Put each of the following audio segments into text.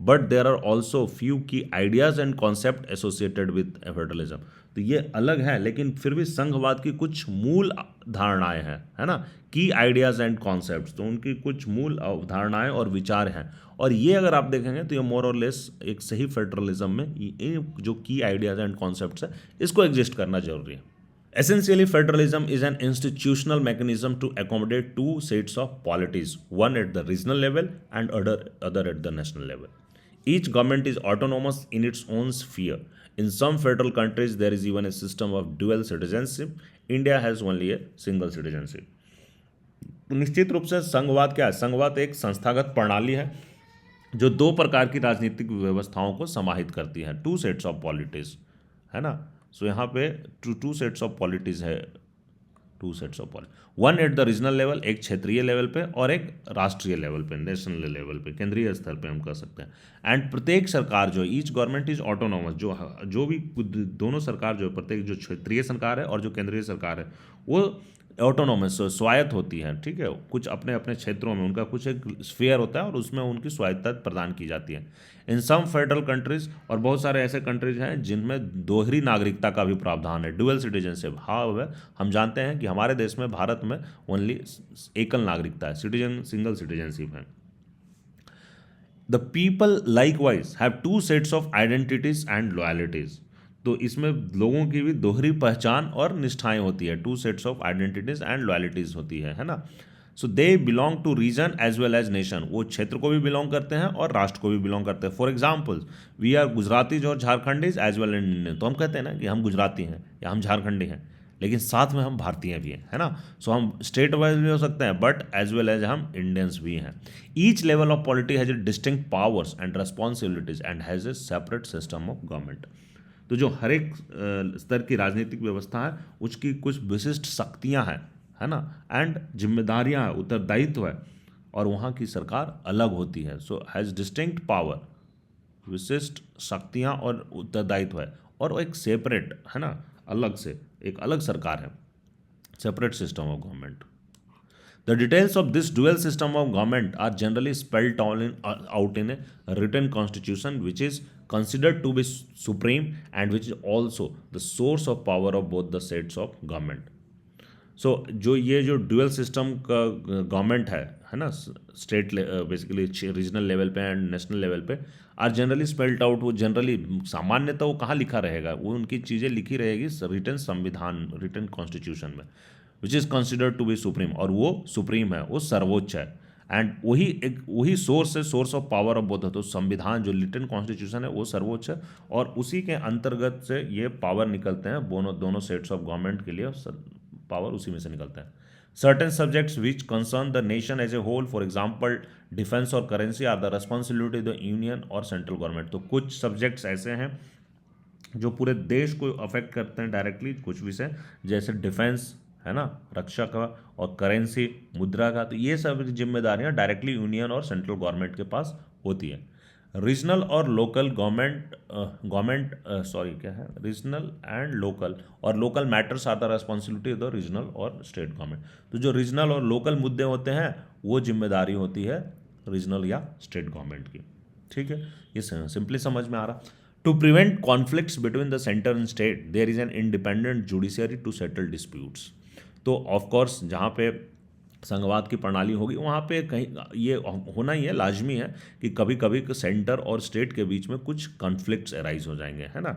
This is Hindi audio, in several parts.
But there are also few key ideas and concept associated with federalism. तो ये अलग है, लेकिन फिर भी संघवाद की कुछ मूल धारणाएं हैं, है ना, की आइडियाज एंड कॉन्सेप्ट्स, तो उनकी कुछ मूल अवधारणाएं और विचार हैं। और ये अगर आप देखेंगे तो ये मोर और लेस एक सही फेडरलिज्म में ये जो की आइडियाज एंड कॉन्सेप्ट्स है इसको एग्जिस्ट करना जरूरी है। Essentially, federalism is an institutional mechanism to accommodate two sets of polities, one at the regional level and other at the national level. Each government is autonomous in its own sphere. In some federal countries, there is even a system of dual citizenship. India has only a single citizenship. तो निश्चित रूप से संघवाद क्या है? संघवाद एक संस्थागत प्रणाली है जो दो प्रकार की राजनीतिक व्यवस्थाओं को समाहित करती है, टू सेट्स ऑफ पॉलिटिक्स, है ना। सो यहाँ पे टू सेट्स ऑफ पॉलिटिक्स है, two sets of politics, one at the regional level, एक क्षेत्रीय लेवल पे, और एक राष्ट्रीय लेवल पे, नेशनल लेवल पे, केंद्रीय स्तर पे हम कह सकते हैं। एंड प्रत्येक सरकार जो, ईच गवर्नमेंट इज ऑटोनोमस, जो भी दोनों सरकार जो, प्रत्येक जो क्षेत्रीय सरकार है और जो केंद्रीय सरकार है वो ऑटोनोमस स्वायत्त होती है, ठीक है। कुछ अपने अपने क्षेत्रों में उनका कुछ एक स्फीयर होता है और उसमें उनकी स्वायत्तता प्रदान की जाती है। इन सम फेडरल कंट्रीज, और बहुत सारे ऐसे कंट्रीज हैं जिनमें दोहरी नागरिकता का भी प्रावधान है, डुअल सिटीजनशिप। हाँ, हम जानते हैं कि हमारे देश में, भारत में ओनली एकल नागरिकता है, सिंगल सिटीजनशिप है। The people likewise have to sets of identities and loyalties. तो इसमें लोगों की भी दोहरी पहचान और निष्ठाएं होती है, two sets of identities and loyalties होती है ना। So they belong to region as well as nation, वो क्षेत्र को भी बिलोंग करते हैं और राष्ट्र को भी बिलोंग करते हैं। For example, we are Gujaratis और Jharkhandis as well as Indian. तो हम कहते हैं ना कि हम गुजराती हैं या हम झारखंडी हैं, लेकिन साथ में हम भारतीय भी हैं, है ना। सो हम स्टेट वाइज भी हो सकते हैं, बट एज वेल एज हम इंडियंस भी हैं। Each level of polity has a distinct powers and responsibilities and has a separate system of government. तो जो हर एक स्तर की राजनीतिक व्यवस्था है उसकी कुछ विशिष्ट शक्तियां हैं, है ना, एंड जिम्मेदारियां हैं, उत्तरदायित्व है, और वहाँ की सरकार अलग होती है। सो हैज़ डिस्टिंक्ट पावर, विशिष्ट शक्तियां और उत्तरदायित्व है, और वो एक सेपरेट, है ना, अलग से एक अलग सरकार है, separate system of government. The details of this dual system of government are generally spelled out in a written constitution, which is considered to be supreme and which is also the source of power of both the sets of government. So जो ये जो ड्यूअल सिस्टम का गवर्नमेंट है ना, स्टेट बेसिकली रीजनल लेवल पे एंड नेशनल लेवल पे, आर जनरली स्पेल्ड आउट। वो जनरली सामान्यतः वो कहाँ लिखा रहेगा, वो उनकी चीज़ें लिखी रहेगी रिटन संविधान, रिटन कॉन्स्टिट्यूशन में, which is considered to be supreme, और वो सुप्रीम है, वो सर्वोच्च है। एंड वही सोर्स है, source of power of both है। तो संविधान जो रिटन कॉन्स्टिट्यूशन है वो सर्वोच्च है, और उसी के अंतर्गत से ये पावर निकलते हैं, दोनों सेट्स ऑफ गवर्नमेंट के लिए पावर उसी में से निकलता है। Certain subjects which concern the nation as a whole, for example defence और currency, are the responsibility of the union और सेंट्रल गवर्नमेंट। तो कुछ सब्जेक्ट्स ऐसे हैं जो पूरे देश को अफेक्ट करते हैं डायरेक्टली, कुछ विषय जैसे डिफेंस, है ना, रक्षा का, और करेंसी, मुद्रा का। तो ये सब जिम्मेदारियां डायरेक्टली यूनियन और सेंट्रल गवर्नमेंट के पास होती है। रीजनल और local regional and local matters are the responsibility of the regional और स्टेट गवर्नमेंट। तो जो रीजनल और लोकल मुद्दे होते हैं वो जिम्मेदारी होती है रीजनल या स्टेट गवर्नमेंट की, ठीक है। ये सिंपली समझ में आ रहा। To prevent conflicts between the centre and state, there is an independent judiciary to settle disputes. तो ऑफकोर्स जहाँ पे संघवाद की प्रणाली होगी वहाँ पे कहीं ये होना ही है, लाजमी है कि कभी कभी सेंटर और स्टेट के बीच में कुछ कॉन्फ्लिक्ट्स अराइज हो जाएंगे, है ना।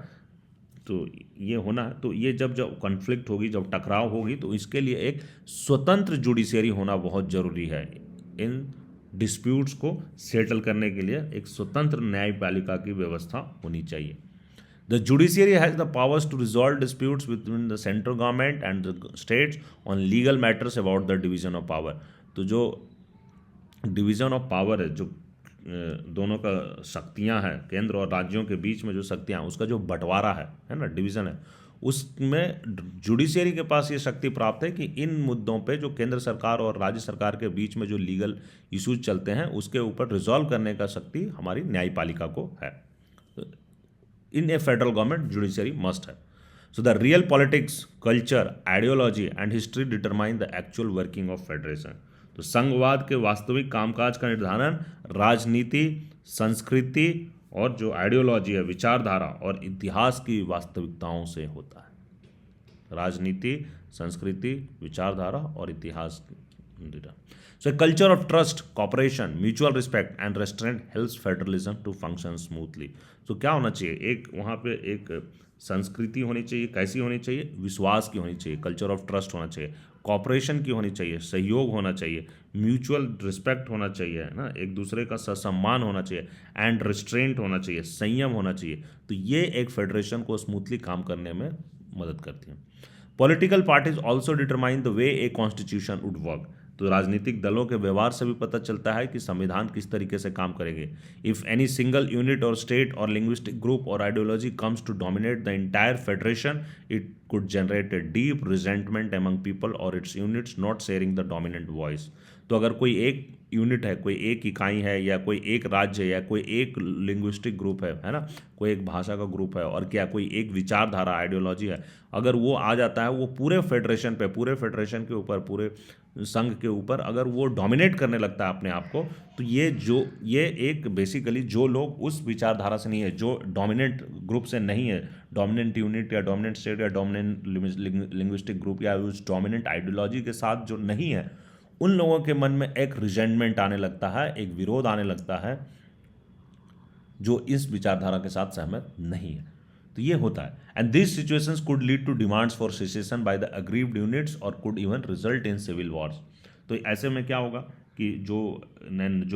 तो ये होना है। तो ये जब कॉन्फ्लिक्ट होगी, जब टकराव होगी, तो इसके लिए एक स्वतंत्र जुडिशियरी होना बहुत ज़रूरी है। इन डिस्प्यूट्स को सेटल करने के लिए एक स्वतंत्र न्यायपालिका की व्यवस्था होनी चाहिए। The judiciary has the powers to resolve disputes between the central government and the states on legal matters about the division of power. तो जो डिवीजन ऑफ पावर है, जो दोनों का शक्तियां हैं, केंद्र और राज्यों के बीच में जो शक्तियां हैं, उसका जो बंटवारा है ना, डिवीजन है, उसमें जुडिशियरी के पास ये शक्ति प्राप्त है कि इन मुद्दों पे जो केंद्र सरकार और राज्य सरकार के बीच में जो लीगल इश्यूज चलते हैं उसके ऊपर रिजॉल्व करने का शक्ति हमारी न्यायपालिका को है। In a federal government, judiciary must have. So the real politics, culture, ideology and history determine the actual working of federation. तो संघवाद के वास्तविक कामकाज का निर्धारण राजनीति, संस्कृति और जो आइडियोलॉजी है, विचारधारा और इतिहास की वास्तविकताओं से होता है। राजनीति, संस्कृति, विचारधारा और इतिहास। So culture of trust, cooperation, mutual respect and restraint helps federalism to function smoothly. तो क्या होना चाहिए, एक वहाँ पे एक संस्कृति होनी चाहिए, कैसी होनी चाहिए, विश्वास की होनी चाहिए, कल्चर ऑफ ट्रस्ट होना चाहिए, कॉपरेशन की होनी चाहिए, सहयोग होना चाहिए, म्यूचुअल रिस्पेक्ट होना चाहिए, है ना, एक दूसरे का सम्मान होना चाहिए, एंड रिस्ट्रेंट होना चाहिए, संयम होना चाहिए। तो ये एक फेडरेशन को स्मूथली काम करने में मदद करती है। Political parties also determine the way a constitution would work. तो राजनीतिक दलों के व्यवहार से भी पता चलता है कि संविधान किस तरीके से काम करेंगे। If any single unit or state or linguistic group or ideology comes to dominate the entire federation, it could generate a deep resentment among people or its units not sharing the dominant voice। तो अगर कोई एक यूनिट है, कोई एक इकाई है, या कोई एक राज्य है, या कोई एक लिंग्विस्टिक ग्रुप है ना, कोई एक भाषा का ग्रुप है, और क्या कोई एक विचारधारा, आइडियोलॉजी है, अगर वो आ जाता है, वो पूरे फेडरेशन पे, पूरे फेडरेशन के ऊपर, पूरे संघ के ऊपर अगर वो डोमिनेट करने लगता है अपने आप को, तो ये एक बेसिकली जो लोग उस विचारधारा से नहीं है, जो डोमिनेंट ग्रुप से नहीं है, डोमिनेंट यूनिट या डोमिनेंट स्टेट या डोमिनेंट लिंग्विस्टिक ग्रुप या उस डोमिनेंट आइडियोलॉजी के साथ जो नहीं है, उन लोगों के मन में एक रिजेंटमेंट आने लगता है, एक विरोध आने लगता है, जो इस विचारधारा के साथ सहमत नहीं है। तो ये होता है। And this situations could lead to demands for secession by the aggrieved units और could even result in civil wars. तो ऐसे में क्या होगा कि जो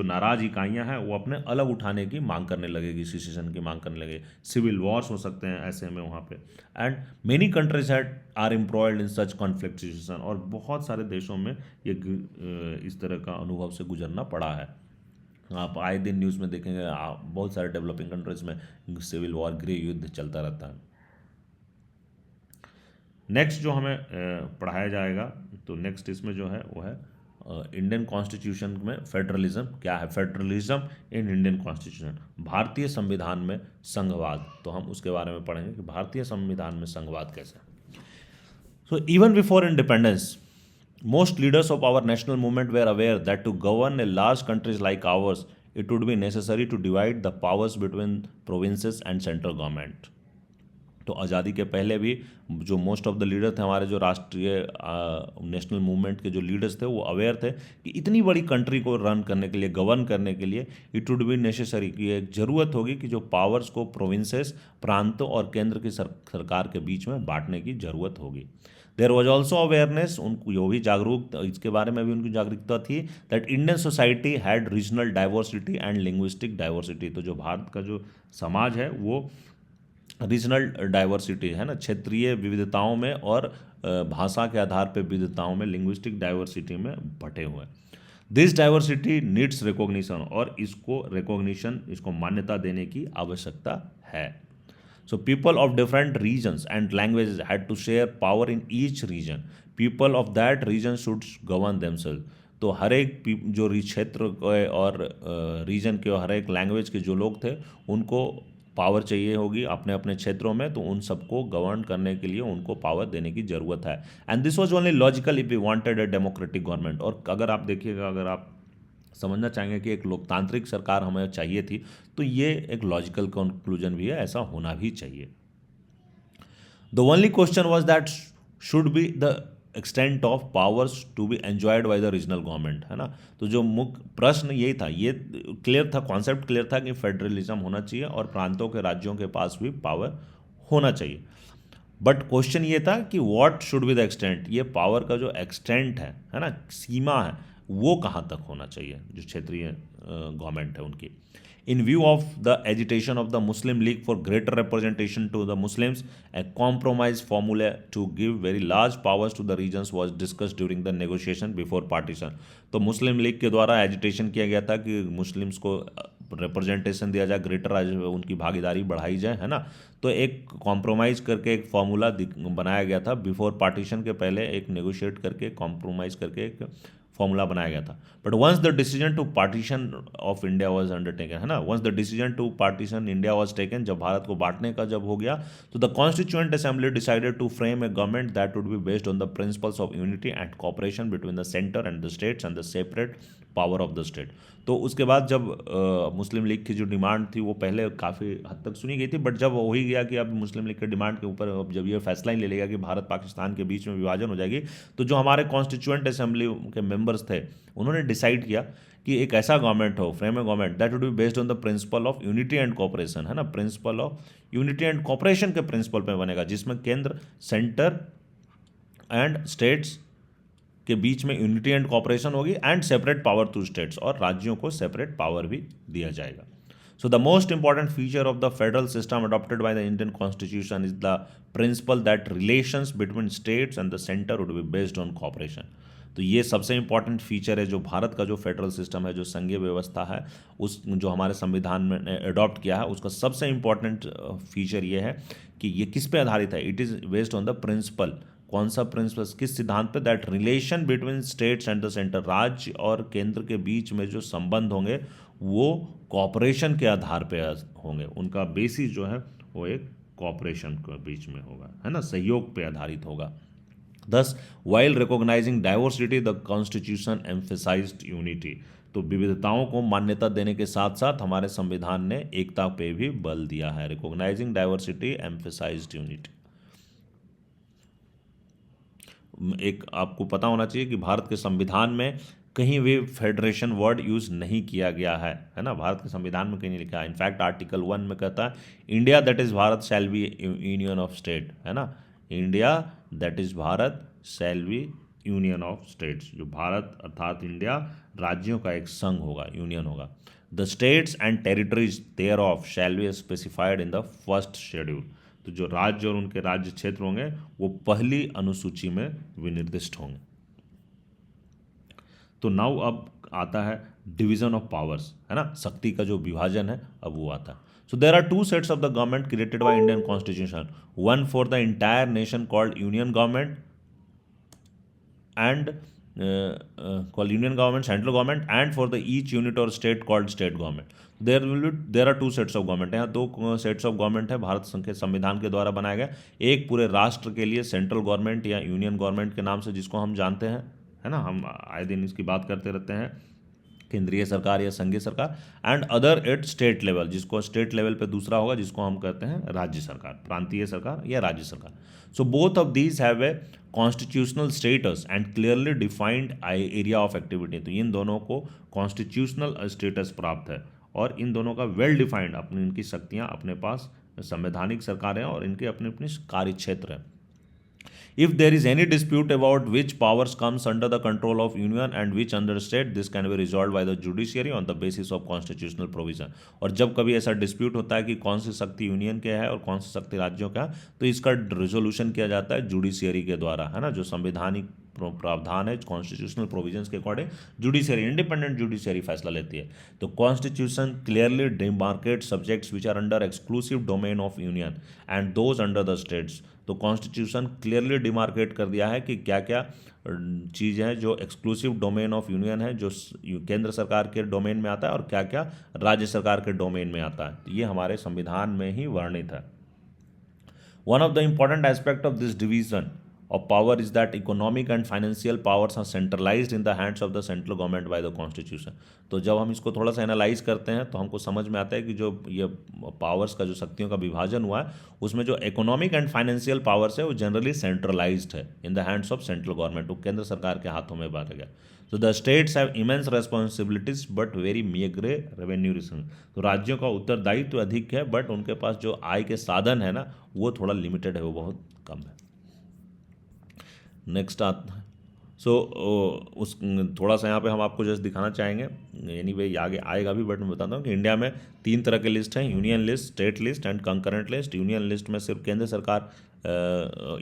नाराज इकाइयाँ हैं वो अपने अलग उठाने की मांग करने लगेगी, सेसेशन की मांग करने लगेगी, सिविल वॉर्स हो सकते हैं ऐसे में वहाँ पे। And many countries are employed in such conflict situation. और बहुत सारे देशों में ये इस तरह का अनुभव से गुजरना पड़ा है। आप आए दिन न्यूज़ में देखेंगे, बहुत सारे डेवलपिंग कंट्रीज में सिविल वॉर, गृह युद्ध चलता रहता है। नेक्स्ट जो हमें पढ़ाया जाएगा, तो नेक्स्ट इसमें जो है वो है इंडियन कॉन्स्टिट्यूशन में फेडरलिज्म क्या है, फेडरलिज्म इन इंडियन कॉन्स्टिट्यूशन, भारतीय संविधान में संघवाद। तो हम उसके बारे में पढ़ेंगे कि भारतीय संविधान में संघवाद कैसे। So even before independence, most leaders of our national movement were aware that to govern a large countries like ours, it would be necessary to divide the powers between provinces and central government। तो आज़ादी के पहले भी जो मोस्ट ऑफ द लीडर थे, हमारे जो राष्ट्रीय नेशनल मूवमेंट के जो लीडर्स थे, वो अवेयर थे कि इतनी बड़ी कंट्री को रन करने के लिए, गवर्न करने के लिए, इट वुड बी नेसेसरी, कि एक ज़रूरत होगी कि जो पावर्स को प्रोविंसेस, प्रांतों और केंद्र की सरकार के बीच में बांटने की ज़रूरत होगी। देयर वॉज ऑल्सो अवेयरनेस, उनको यो भी जागरूक, इसके बारे में भी उनकी जागरूकता थी, that Indian society had regional diversity and linguistic diversity. तो जो भारत का जो समाज है वो रीजनल डाइवर्सिटी है ना, क्षेत्रीय विविधताओं में और भाषा के आधार पर विविधताओं में, लिंग्विस्टिक डाइवर्सिटी में बटे हुए हैं। दिस डाइवर्सिटी नीड्स रिकॉग्निशन, और इसको रिकॉग्निशन, इसको मान्यता देने की आवश्यकता है। So people of different regions and languages had to share power in each region. People of that region should govern themselves. तो हर एक जो क्षेत्र के और रीजन के और हर एक लैंग्वेज के जो लोग थे, उनको पावर चाहिए होगी अपने अपने क्षेत्रों में, तो उन सबको गवर्न करने के लिए उनको पावर देने की ज़रूरत है। And this was only logical if we wanted a democratic government. और अगर आप देखिएगा, अगर आप समझना चाहेंगे कि एक लोकतांत्रिक सरकार हमें चाहिए थी, तो ये एक लॉजिकल कंक्लूजन भी है, ऐसा होना भी चाहिए। The only question was that should be the extent of powers to be enjoyed by the regional government, है ना। तो जो मुख्य प्रश्न यही था, ये क्लियर था, कॉन्सेप्ट क्लियर था कि फेडरलिज्म होना चाहिए और प्रांतों के, राज्यों के पास भी पावर होना चाहिए। बट क्वेश्चन ये था कि what should be the extent, ये पावर का जो एक्सटेंट है ना, सीमा है, वो कहाँ तक होना चाहिए, जो क्षेत्रीय गवर्नमेंट है उनकी। In view of the agitation of the Muslim League for greater representation to the Muslims, a compromise formula to give very large powers to the regions was discussed during the negotiation before partition. तो मुस्लिम लीग के द्वारा एजिटेशन किया गया था कि मुस्लिम्स को रिप्रेजेंटेशन दिया जाए, ग्रेटर उनकी भागीदारी बढ़ाई जाए, है ना। तो एक कॉम्प्रोमाइज़ करके एक फॉर्मूला बनाया गया था, बिफोर पार्टीशन के पहले एक नेगोशिएट करके, कॉम्प्रोमाइज़ करके एक फॉर्मूला बनाया गया था। But once the decision to partition of India was undertaken, है ना, once the decision to partition India was taken, जब भारत को बांटने का जब हो गया, तो the constituent assembly decided to frame a government that would be based on the principles of unity and cooperation between the centre and the states and the separate power of the state. तो उसके बाद जब मुस्लिम लीग की जो डिमांड थी वो पहले काफ़ी हद तक सुनी गई थी, बट जब हो ही गया कि अब मुस्लिम लीग के डिमांड के ऊपर अब जब ये फैसला ही ले लेगा कि भारत पाकिस्तान के बीच में विभाजन हो जाएगी, तो जो हमारे कॉन्स्टिट्यूएंट असेंबली के मेंबर्स थे उन्होंने डिसाइड किया कि एक ऐसा गवर्नमेंट हो, frame a government that would be based on the principle of unity and cooperation, है ना, principle of unity and cooperation के प्रिंसिपल पे बनेगा, जिसमें केंद्र, सेंटर एंड स्टेट्स के बीच में यूनिटी एंड कोऑपरेशन होगी and separate power to states, और राज्यों को सेपरेट पावर भी दिया जाएगा। So the most important feature of the federal system adopted by the Indian constitution is the principle that relations between states and the centre would be based on cooperation. तो ये सबसे इंपॉर्टेंट फीचर है जो भारत का जो फेडरल सिस्टम है, जो संघीय व्यवस्था है, उस जो हमारे संविधान में अडॉप्ट किया है, उसका सबसे इंपॉर्टेंट फीचर ये है कि ये किस पे आधारित है, it is based on the principle. कौन सा प्रिंसिपल, किस सिद्धांत पे, that relation between states and the centre, राज्य और केंद्र के बीच में जो संबंध होंगे वो कॉपरेशन के आधार पे होंगे, उनका बेसिस जो है वो एक कॉपरेशन के बीच में होगा, है ना, सहयोग पे आधारित होगा। Thus, while recognizing diversity, the Constitution emphasized unity. तो विविधताओं को मान्यता देने के साथ साथ हमारे संविधान ने एकता पे भी बल दिया है। Recognizing diversity, emphasized unity. एक आपको पता होना चाहिए कि भारत के संविधान में कहीं भी फेडरेशन वर्ड यूज नहीं किया गया है ना, भारत के संविधान में कहीं नहीं लिखा है। इनफैक्ट आर्टिकल 1 में कहता है India that is Bharat shall be union of state, है ना, India that is Bharat shall be union of states, जो भारत अर्थात इंडिया राज्यों का एक संघ होगा, यूनियन होगा। The states and territories thereof shall be specified in the first schedule. तो जो राज्य और उनके राज्य क्षेत्र होंगे वो पहली अनुसूची में विनिर्दिष्ट होंगे। तो नाउ अब आता है डिवीजन ऑफ पावर्स, है ना, शक्ति का जो विभाजन है अब वो आता है। So there are two sets of the government created by Indian constitution, one for the entire nation called union government and called union government, central government, and for the each unit or state called state government. There are two sets of government. यहाँ दो सेट्स ऑफ गवर्नमेंट है भारत के संविधान के द्वारा बनाया गया। एक पूरे राष्ट्र के लिए सेंट्रल गवर्नमेंट या यूनियन गवर्नमेंट के नाम से जिसको हम जानते हैं, है ना, हम आए दिन इसकी बात करते रहते हैं, केंद्रीय सरकार या संघीय सरकार, and other at state level, जिसको स्टेट लेवल पे दूसरा होगा जिसको हम कहते हैं राज्य सरकार, प्रांतीय सरकार या राज्य सरकार। So both of these have a constitutional status and clearly defined area of activity. तो इन दोनों को कॉन्स्टिट्यूशनल स्टेटस प्राप्त है और इन दोनों का वेल डिफाइंड अपनी इनकी शक्तियाँ अपने पास संवैधानिक सरकारें और इनके अपने अपने कार्य क्षेत्र हैं। If there is any dispute about which powers comes under the control of union and which under state, this can be resolved by the judiciary on the basis of constitutional provision. और जब कभी ऐसा डिस्प्यूट होता है कि कौन सी शक्ति यूनियन के है और कौन सी शक्ति राज्यों का है, तो इसका रिजोल्यूशन किया जाता है जुडिशियरी के द्वारा, है ना, जो संवैधानिक प्रावधान है कॉन्स्टिट्यूशनल प्रोविजंस के अकॉर्डिंग जुडिशियरी, इंडिपेंडेंट जुडिशियरी फैसला लेती है। तो constitution clearly demarcate subjects which are under exclusive domain of union and those under the states. तो कॉन्स्टिट्यूशन क्लियरली डिमार्केट कर दिया है कि क्या क्या चीज़ है जो एक्सक्लूसिव डोमेन ऑफ यूनियन है, जो केंद्र सरकार के डोमेन में आता है, और क्या क्या राज्य सरकार के डोमेन में आता है। तो ये हमारे संविधान में ही वर्णित है। One of the important aspect of this division of power is that economic and financial powers are centralized in the hands of the central government by the constitution. तो जब हम इसको थोड़ा सा एनालाइज करते हैं तो हमको समझ में आता है कि जो ये पावर्स का जो शक्तियों का विभाजन हुआ है उसमें जो इकोनॉमिक एंड फाइनेंशियल पावर्स है वो जनरली सेंट्रलाइज्ड है in the hands of central government, वो केंद्र सरकार के हाथों में बांटा गया। तो the states have immense responsibilities but very meagre revenue resource. तो राज्यों का उत्तरदायित्व तो अधिक है बट उनके पास जो आय के साधन है ना वो थोड़ा लिमिटेड है, वो बहुत कम है। नेक्स्ट आता है उस थोड़ा सा यहाँ पे हम आपको जस्ट दिखाना चाहेंगे, एनीवे आगे आएगा भी, बट मैं बताता हूँ कि इंडिया में 3 तरह के लिस्ट हैं, union list, state list and concurrent list. Union list में सिर्फ केंद्र सरकार,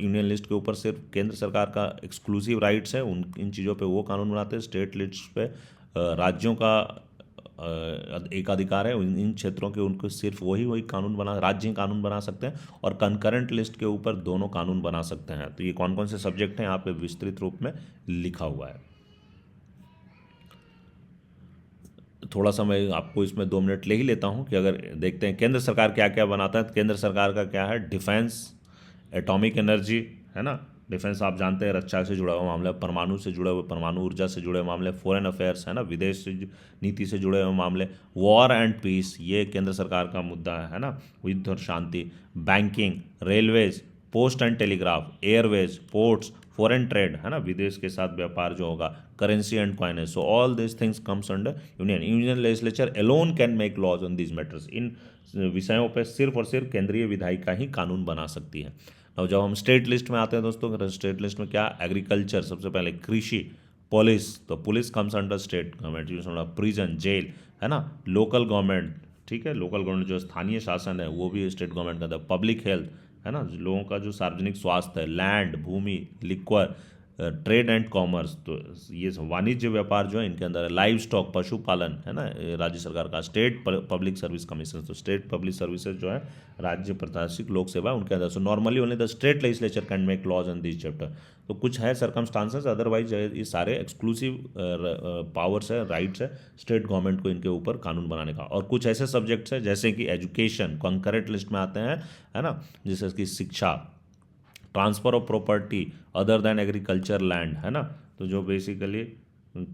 यूनियन लिस्ट के ऊपर सिर्फ केंद्र सरकार का एक्सक्लूसिव राइट्स है, इन चीज़ों पे वो कानून बनाते हैं। स्टेट लिस्ट पे राज्यों का एक अधिकार है, इन क्षेत्रों के उनको सिर्फ वही कानून बना, राज्य कानून बना सकते हैं, और कंकरेंट लिस्ट के ऊपर दोनों कानून बना सकते हैं। तो ये कौन कौन से सब्जेक्ट हैं यहाँ पे विस्तृत रूप में लिखा हुआ है। थोड़ा सा मैं आपको इसमें 2 मिनट ले ही लेता हूँ कि अगर देखते हैं केंद्र सरकार क्या क्या बनाता है। केंद्र सरकार का क्या है, डिफेंस, एटॉमिक एनर्जी, है ना, डिफेंस आप जानते हैं, रक्षा से जुड़ा हुआ मामला, परमाणु से जुड़े हुए, परमाणु ऊर्जा से जुड़े हुए मामले, फॉरेन अफेयर्स है ना, विदेश नीति से जुड़े हुए मामले, वॉर एंड पीस ये केंद्र सरकार का मुद्दा है ना, युद्ध और शांति, banking, railways, post and telegraph, airways, ports, foreign trade है ना, विदेश के साथ व्यापार जो होगा, currency and coinage, so all this things comes under union legislature alone can make laws on these matters. इन विषयों पर सिर्फ और सिर्फ केंद्रीय विधायिका ही कानून बना सकती है। और जब हम स्टेट लिस्ट में आते हैं दोस्तों, स्टेट लिस्ट में क्या, एग्रीकल्चर सबसे पहले, कृषि, पुलिस, तो police comes under state government, prison, jail है ना, लोकल गवर्नमेंट, ठीक है, लोकल गवर्नमेंट जो स्थानीय शासन है वो भी स्टेट गवर्नमेंट का अंदर, पब्लिक हेल्थ है ना, लोगों का जो सार्वजनिक स्वास्थ्य है, लैंड, भूमि, लिक्वर, ट्रेड एंड कॉमर्स, तो ये वाणिज्य व्यापार जो है इनके अंदर है, लाइव स्टॉक, पशुपालन है ना, राज्य सरकार का, स्टेट पब्लिक सर्विस कमीशन, तो स्टेट पब्लिक सर्विसेज जो है राज्य प्रशासनिक लोक सेवा उनके अंदर। So normally only the state legislature can make laws in this chapter. तो कुछ है सर्कमस्टांसेस, अदरवाइज ये सारे एक्सक्लूसिव पावर्स है, राइट्स है स्टेट गवर्नमेंट को इनके ऊपर कानून बनाने का। और कुछ ऐसे सब्जेक्ट्स है जैसे कि एजुकेशन कंकरेंट लिस्ट में आते हैं है ना, जैसे कि शिक्षा, transfer of property other than agriculture land है ना, तो जो बेसिकली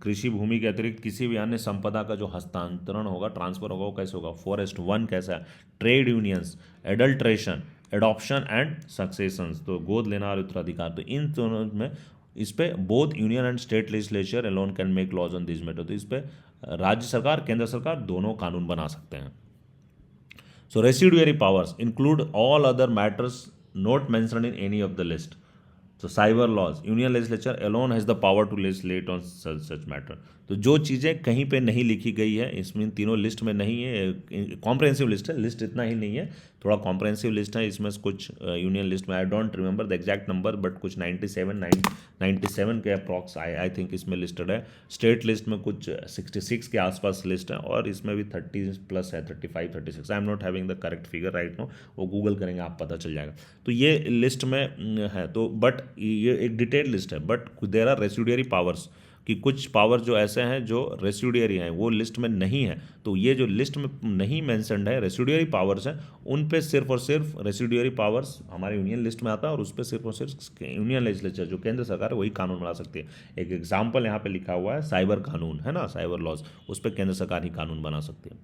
कृषि भूमि के अतिरिक्त किसी भी अन्य संपदा का जो हस्तांतरण होगा, ट्रांसफर होगा, वो कैसे होगा, फॉरेस्ट वन कैसा है, trade unions, adulteration, adoption and successions, तो गोद लेना और उत्तराधिकार, तो इन दोनों में इस पे both union and state legislature alone can make laws on this matter, तो इस पे राज्य सरकार केंद्र सरकार दोनों कानून बना सकते हैं। So residuary powers include all other matters not mentioned in any of the list. So cyber laws, union legislature alone has the power to legislate on such matter. तो जो चीज़ें कहीं पे नहीं लिखी गई है, इसमें तीनों लिस्ट में नहीं है, कॉम्प्रहेंसिव लिस्ट है, लिस्ट इतना ही नहीं है, थोड़ा कॉम्प्रहेंसिव लिस्ट है, इसमें कुछ यूनियन लिस्ट में I don't remember the exact number, but कुछ 97 के अप्रॉक्स आई थिंक इसमें लिस्टेड है। स्टेट लिस्ट में कुछ 66 के आसपास लिस्ट है, और इसमें भी 30 प्लस है, 35 36, I am not having the correct figure right no, वो गूगल करेंगे आप पता चल जाएगा। तो ये लिस्ट में है, तो बट ये एक डिटेल लिस्ट है, but there are residuary powers, कि कुछ पावर जो ऐसे हैं जो रेसिडुअरी हैं वो लिस्ट में नहीं है, तो ये जो लिस्ट में नहीं मेंशन्ड है रेसिडुअरी पावर्स हैं, उन पे सिर्फ और सिर्फ रेसिडुअरी पावर्स हमारे यूनियन लिस्ट में आता है, और उस पर सिर्फ और सिर्फ यूनियन लेजिस्लेचर जो केंद्र सरकार है वही कानून बना सकती है। एक एग्जाम्पल यहाँ पे लिखा हुआ है साइबर कानून है ना, साइबर लॉज, उस पर केंद्र सरकार ही कानून बना सकती है।